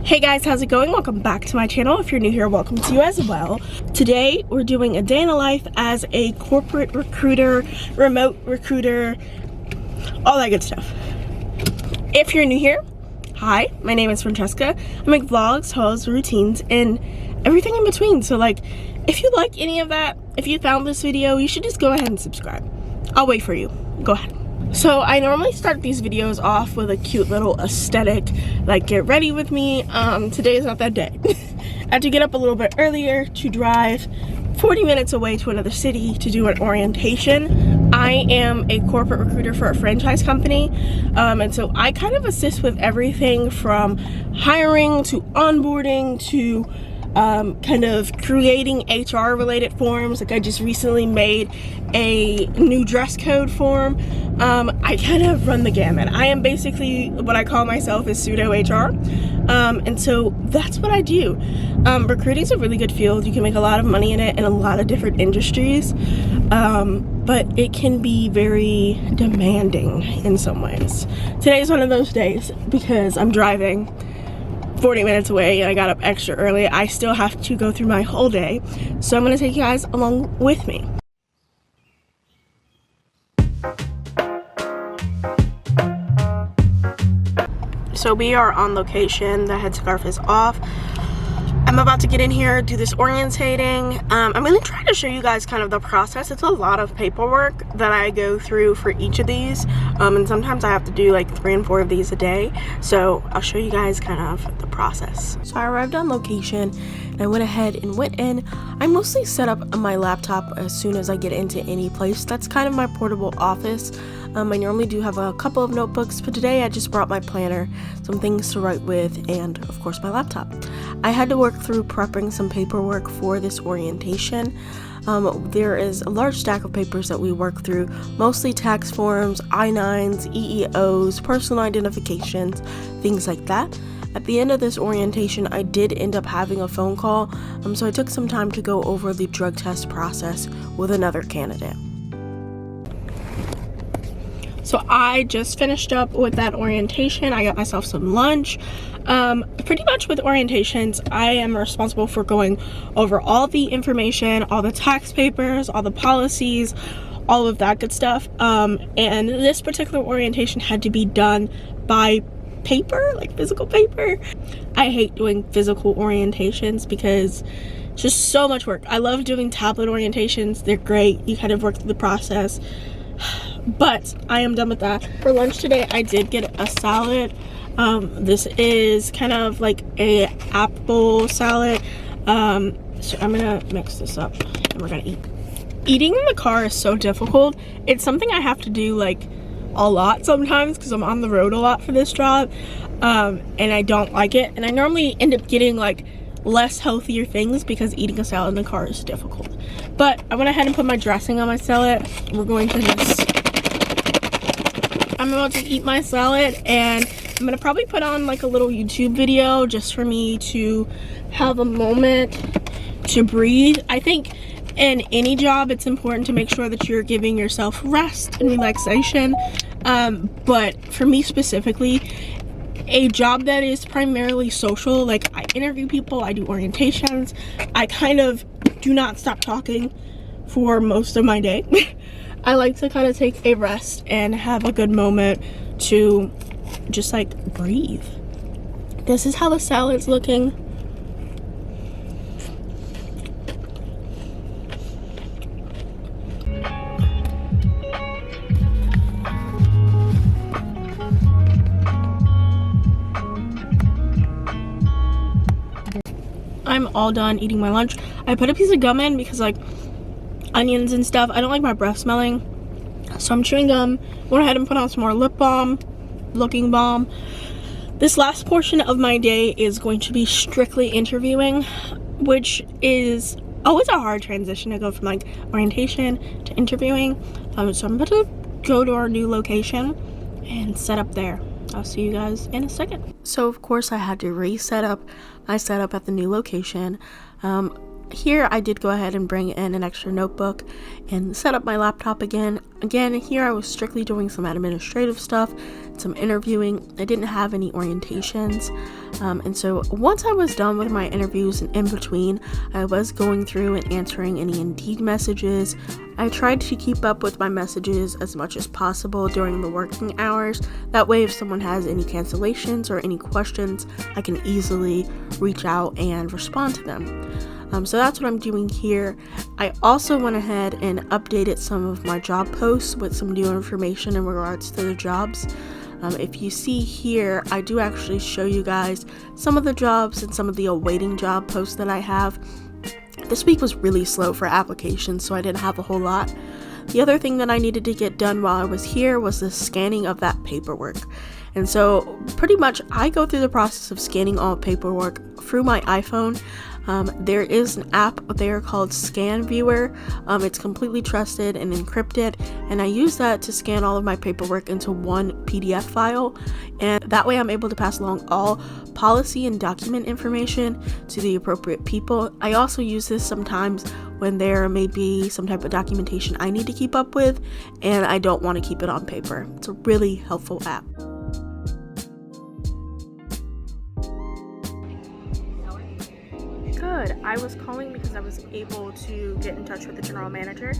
Hey guys, how's it going? Welcome back to my channel. If you're new here, welcome to you as well. Today, we're doing a day in the life as a corporate recruiter, remote recruiter, all that good stuff. If you're new here, hi, my name is Francesca. I make vlogs, hauls, routines, and everything in between. So like, if you like any of that, if you found this video, you should just go ahead and subscribe. I'll wait for you. Go ahead. So I normally start these videos off with a cute little aesthetic, like get ready with me. Today is not that day. I had to get up a little bit earlier to drive 40 minutes away to another city to do an orientation. I am a corporate recruiter for a franchise company, and so I kind of assist with everything from hiring to onboarding to kind of creating HR related forms. Like I just recently made a new dress code form. I kind of run the gamut. I am basically what I call myself is pseudo HR, and so that's what I do. Recruiting is a really good field. You can make a lot of money in it in a lot of different industries, but it can be very demanding in some ways. Today's one of those days because I'm driving 40 minutes away and I got up extra early. I still have to go through my whole day, so I'm going to take you guys along with me. So we are on location. The headscarf is off. I'm about to get in here, do this orientating. I'm going to try to show you guys kind of the process. It's a lot of paperwork that I go through for each of these, and sometimes I have to do like 3 and 4 of these a day. So I'll show you guys kind of the process. So I arrived on location and I went ahead and went in. I mostly set up my laptop as soon as I get into any place. That's kind of my portable office. I normally do have a couple of notebooks, but today I just brought my planner, some things to write with, and of course my laptop. I had to work through prepping some paperwork for this orientation. There is a large stack of papers that we work through, mostly tax forms, I-9s, EEOs, personal identifications, things like that. At the end of this orientation, I did end up having a phone call, so I took some time to go over the drug test process with another candidate. So I just finished up with that orientation. I got myself some lunch. Pretty much with orientations, I am responsible for going over all the information, all the tax papers, all the policies, all of that good stuff. And this particular orientation had to be done by paper, like physical paper. I hate doing physical orientations because it's just so much work. I love doing tablet orientations. They're great. You kind of work through the process. But I am done with that. For lunch today, I did get a salad. This is kind of like a apple salad. So I'm gonna mix this up and we're gonna eat. Eating in the car is so difficult. It's something I have to do like a lot sometimes because I'm on the road a lot for this job, and I don't like it. And I normally end up getting like less healthier things because eating a salad in the car is difficult. But I went ahead and put my dressing on my salad. We're going to this. I'm about to eat my salad and I'm gonna probably put on like a little YouTube video just for me to have a moment to breathe. I think in any job it's important to make sure that you're giving yourself rest and relaxation, but for me specifically, a job that is primarily social, like I interview people, I do orientations, I kind of do not stop talking for most of my day. I like to kind of take a rest and have a good moment to just like breathe. This is how the salad's looking. I'm all done eating my lunch. I put a piece of gum in because like onions and stuff, I don't like my breath smelling, so I'm chewing gum. Went ahead and put on some more lip balm, looking balm. This last portion of my day is going to be strictly interviewing, which is always a hard transition to go from like orientation to interviewing. So I'm about to go to our new location and set up there. I'll see you guys in a second. So of course I had to reset up my setup at the new location. here I did go ahead and bring in an extra notebook and set up my laptop again. Again, here I was strictly doing some administrative stuff, some interviewing. I didn't have any orientations. And so once I was done with my interviews and in between, I was going through and answering any Indeed messages. I tried to keep up with my messages as much as possible during the working hours. That way, if someone has any cancellations or any questions, I can easily reach out and respond to them. So that's what I'm doing here. I also went ahead and updated some of my job posts with some new information in regards to the jobs. If you see here, I do actually show you guys some of the jobs and some of the awaiting job posts that I have. This week was really slow for applications, so I didn't have a whole lot. The other thing that I needed to get done while I was here was the scanning of that paperwork. And so pretty much I go through the process of scanning all paperwork through my iPhone. There is an app there called Scan Viewer. It's completely trusted and encrypted, and I use that to scan all of my paperwork into one PDF file, and that way I'm able to pass along all policy and document information to the appropriate people. I also use this sometimes when there may be some type of documentation I need to keep up with and I don't want to keep it on paper. It's a really helpful app. Good. I was calling because I was able to get in touch with the general manager,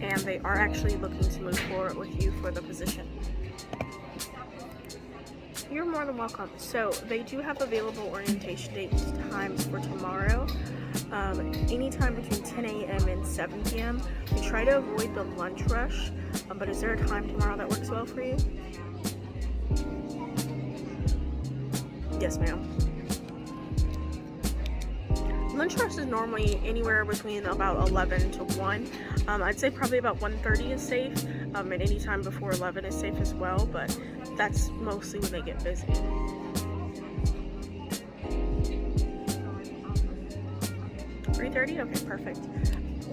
and they are actually looking to move forward with you for the position. You're more than welcome. So they do have available orientation date times for tomorrow, anytime between 10 a.m. and 7 p.m. We try to avoid the lunch rush, but is there a time tomorrow that works well for you? Yes, ma'am. Lunch rush is normally anywhere between about 11 to 1. I'd say probably about 1:30 is safe, and any time before 11 is safe as well, but that's mostly when they get busy. $3:30? Okay, perfect.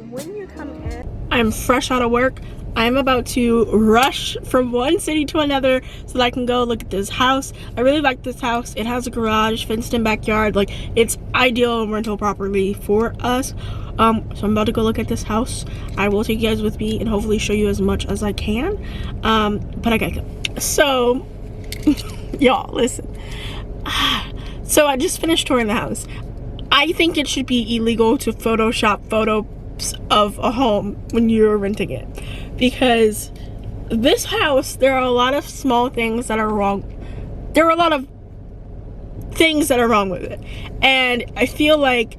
When you come in, I'm fresh out of work. I'm about to rush from one city to another so that I can go look at this house. I really like this house. It has a garage, fenced in backyard. Like, it's ideal rental property for us. So I'm about to go look at this house. I will take you guys with me and hopefully show you as much as I can. But I gotta go. So, y'all, listen. So I just finished touring the house. I think it should be illegal to Photoshop photos of a home when you're renting it, because this house, there are a lot of small things that are wrong. There are a lot of things that are wrong with it, and I feel like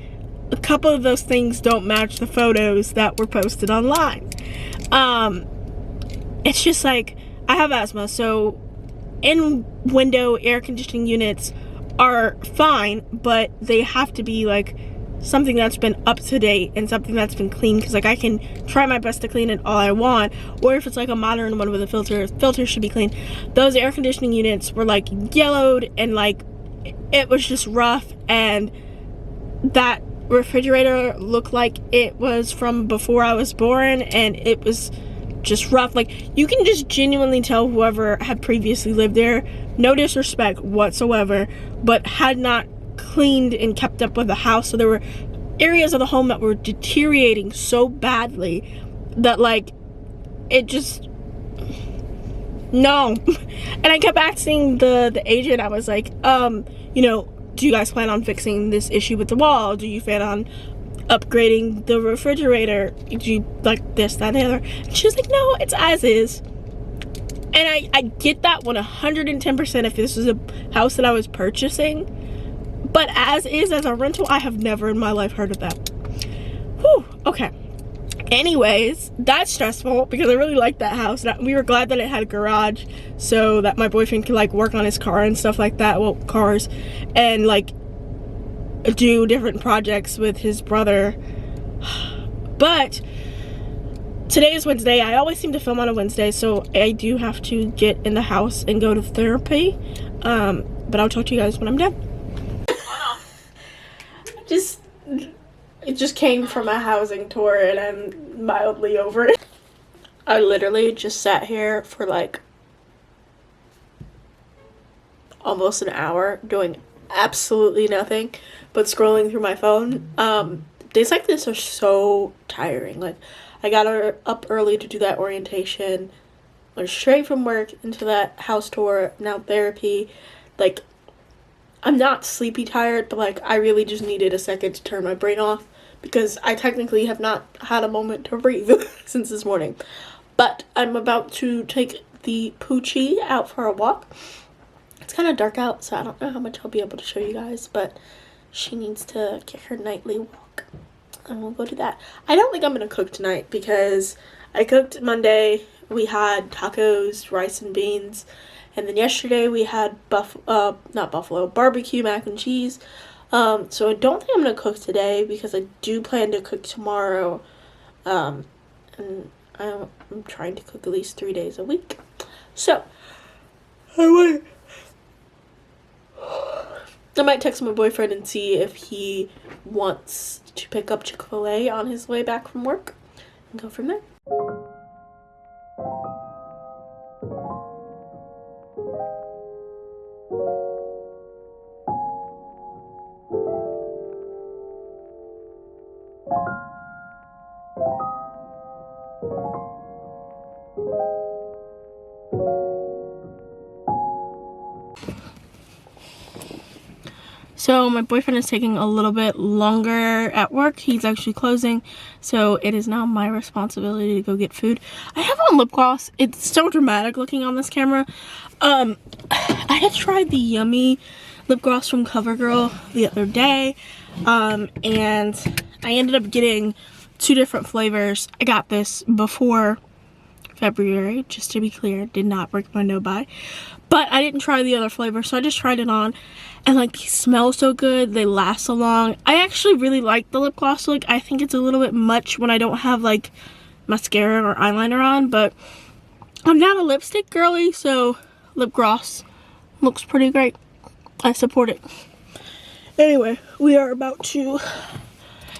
a couple of those things don't match the photos that were posted online. It's just like, I have asthma, so in window air conditioning units are fine, but they have to be like something that's been up to date and something that's been clean, because like I can try my best to clean it all I want, or if it's like a modern one with a filter should be clean. Those air conditioning units were like yellowed and like it was just rough, and that refrigerator looked like it was from before I was born, and it was just rough. Like, you can just genuinely tell whoever had previously lived there, no disrespect whatsoever, but had not cleaned and kept up with the house. So there were areas of the home that were deteriorating so badly that like it just no. And I kept asking the agent, I was like, you know, do you guys plan on fixing this issue with the wall? Do you plan on upgrading the refrigerator? Do you like this, that, and the other? And she was like, no, it's as is. And I get that 110% if this was a house that I was purchasing. But as is, as a rental, I have never in my life heard of that. Whew, okay. Anyways, that's stressful because I really liked that house. We were glad that it had a garage so that my boyfriend could like work on his car and stuff like that. Well, cars. And like do different projects with his brother. But today is Wednesday. I always seem to film on a Wednesday, so I do have to get in the house and go to therapy. But I'll talk to you guys when I'm done. It just came from a housing tour and I'm mildly over it. I literally just sat here for like almost an hour doing absolutely nothing but scrolling through my phone. days like this are so tiring. Like, I got up early to do that orientation, went straight from work into that house tour, now therapy. Like, I'm not sleepy tired, but like I really just needed a second to turn my brain off because I technically have not had a moment to breathe since this morning. But I'm about to take the Poochie out for a walk. It's kind of dark out, so I don't know how much I'll be able to show you guys, but she needs to get her nightly walk, and we'll go do that. I don't think I'm gonna cook tonight because I cooked Monday. We had tacos, rice and beans, and then yesterday we had barbecue mac and cheese. So I don't think I'm gonna cook today because I do plan to cook tomorrow, and I'm trying to cook at least 3 days a week. So I might text my boyfriend and see if he wants to pick up Chick-fil-A on his way back from work and go from there. So my boyfriend is taking a little bit longer at work. He's actually closing, so it is now my responsibility to go get food. I have on lip gloss. It's so dramatic looking on this camera. I had tried the Yummy lip gloss from CoverGirl the other day, and I ended up getting 2 different flavors. I got this before February, just to be clear, did not break my no buy, but I didn't try the other flavor, so I just tried it on, and like these smell so good, they last so long. I actually really like the lip gloss look. I think it's a little bit much when I don't have like mascara or eyeliner on, but I'm not a lipstick girly, so lip gloss looks pretty great. I support it. Anyway, we are about to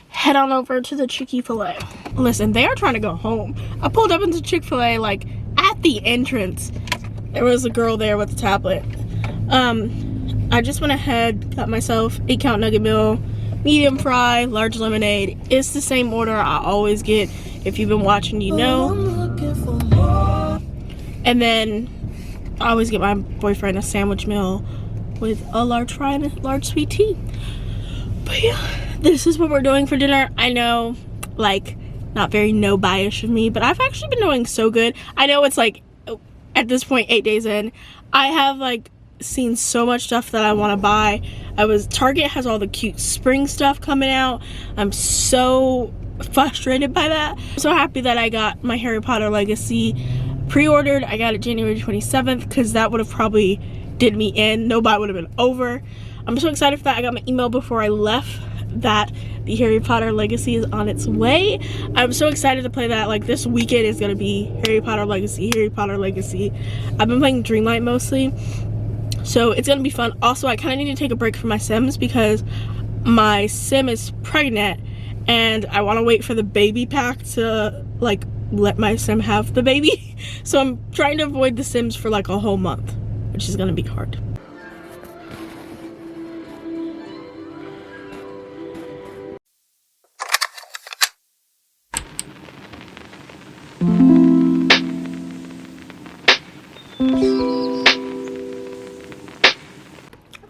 head on over to the Chick-fil-A. Listen, they are trying to go home. I pulled up into Chick-fil-A, like, at the entrance. There was a girl there with a tablet. I just went ahead, got myself 8-count nugget meal, medium fry, large lemonade. It's the same order I always get. If you've been watching, you know. And then I always get my boyfriend a sandwich meal with a large fry and a large sweet tea. But yeah, this is what we're doing for dinner. I know, like, not very no bias of me, but I've actually been doing so good. I know it's like, at this point, 8 days in, I have like seen so much stuff that I want to buy. Target has all the cute spring stuff coming out. I'm so frustrated by that. I'm so happy that I got my Harry Potter Legacy pre-ordered. I got it January 27th because that would have probably did me in. Nobody would have been over. I'm so excited for that. I got my email before I left that the Harry Potter Legacy is on its way. I'm so excited to play that. Like, this weekend is gonna be Harry Potter Legacy, Harry Potter Legacy. I've been playing Dreamlight mostly, so it's gonna be fun. Also, I kind of need to take a break from my Sims because my Sim is pregnant and I want to wait for the baby pack to like let my Sim have the baby. So I'm trying to avoid the Sims for like a whole month, which is gonna be hard.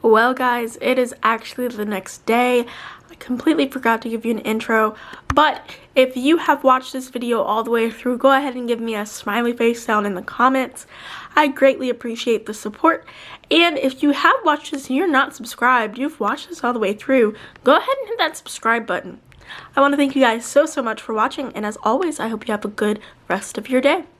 Well guys, it is actually the next day. I completely forgot to give you an intro, but if you have watched this video all the way through, go ahead and give me a smiley face down in the comments. I greatly appreciate the support. And if you have watched this and you're not subscribed, you've watched this all the way through, go ahead and hit that subscribe button. I want to thank you guys so much for watching, and as always, I hope you have a good rest of your day.